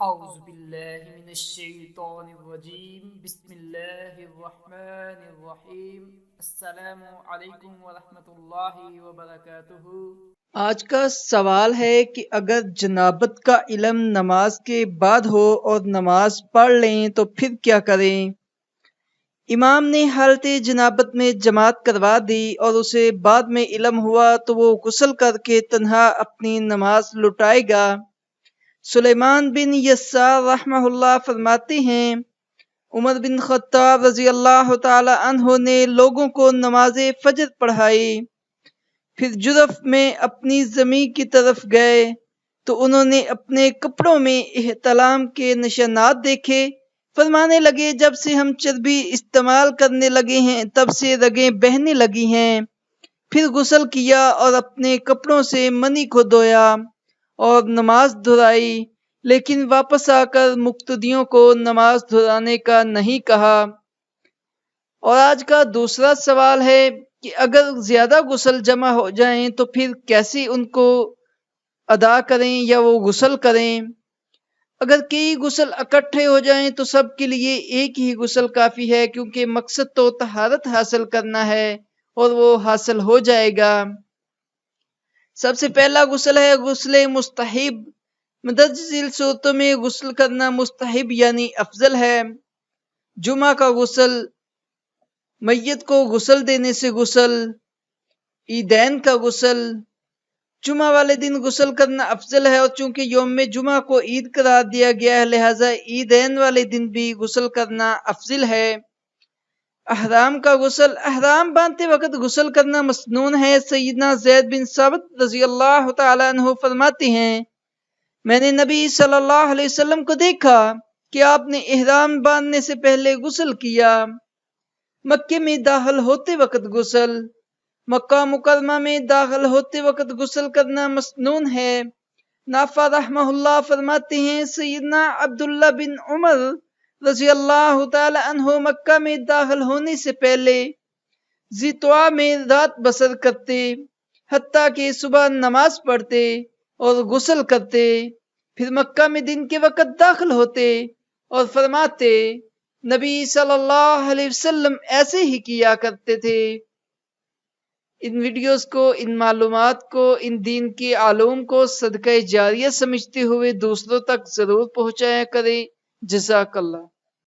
اعوذ باللہ من الشیطان الرجیم بسم اللہ الرحمن الرحیم السلام علیکم ورحمۃ اللہ وبرکاتہ۔ آج کا سوال ہے کہ اگر جنابت کا علم نماز کے بعد ہو اور نماز پڑھ لیں تو پھر کیا کریں؟ امام نے حالت جنابت میں جماعت کروا دی اور اسے بعد میں علم ہوا تو وہ غسل کر کے تنہا اپنی نماز لٹائے گا۔ سلیمان بن یسار رحمہ اللہ فرماتے ہیں، عمر بن خطاب رضی اللہ تعالی عنہ نے لوگوں کو نماز فجر پڑھائی، پھر جرف میں اپنی زمین کی طرف گئے تو انہوں نے اپنے کپڑوں میں احتلام کے نشانات دیکھے۔ فرمانے لگے، جب سے ہم چربی استعمال کرنے لگے ہیں تب سے رگیں بہنے لگی ہیں۔ پھر غسل کیا اور اپنے کپڑوں سے منی کو دھویا اور نماز دہرائی، لیکن واپس آ کر مقتدیوں کو نماز دہرانے کا نہیں کہا۔ اور آج کا دوسرا سوال ہے کہ اگر زیادہ غسل جمع ہو جائیں تو پھر کیسے ان کو ادا کریں یا وہ غسل کریں؟ اگر کئی غسل اکٹھے ہو جائیں تو سب کے لیے ایک ہی غسل کافی ہے، کیونکہ مقصد تو طہارت حاصل کرنا ہے اور وہ حاصل ہو جائے گا۔ سب سے پہلا غسل ہے غسل مستحب۔ متعدد صورتوں میں غسل کرنا مستحب یعنی افضل ہے۔ جمعہ کا غسل، میت کو غسل دینے سے غسل، عیدین کا غسل۔ جمعہ والے دن غسل کرنا افضل ہے، اور چونکہ یوم جمعہ کو عید قرار دیا گیا ہے لہذا عیدین والے دن بھی غسل کرنا افضل ہے۔ احرام کا غسل، احرام باندھتے وقت غسل کرنا مسنون ہے۔ سیدنا زید بن ثابت رضی اللہ تعالی عنہ فرماتے ہیں، میں نے نبی صلی اللہ علیہ وسلم کو دیکھا کہ آپ نے احرام باندھنے سے پہلے غسل کیا۔ مکے میں داخل ہوتے وقت غسل، مکہ مکرمہ میں داخل ہوتے وقت غسل کرنا مسنون ہے۔ نافع رحمہ اللہ فرماتے ہیں، سیدنا عبداللہ بن عمر رضی اللہ تعالی عنہ مکہ میں داخل ہونے سے پہلے ذی طویٰ میں رات بسر کرتے، حتیٰ کہ صبح نماز پڑھتے اور غسل کرتے، پھر مکہ میں دن کے وقت داخل ہوتے اور فرماتے، نبی صلی اللہ علیہ وسلم ایسے ہی کیا کرتے تھے۔ ان ویڈیوز کو، ان معلومات کو، ان دین کے علوم کو صدقہ جاریہ سمجھتے ہوئے دوسروں تک ضرور پہنچایا کریں۔ جزاک اللہ۔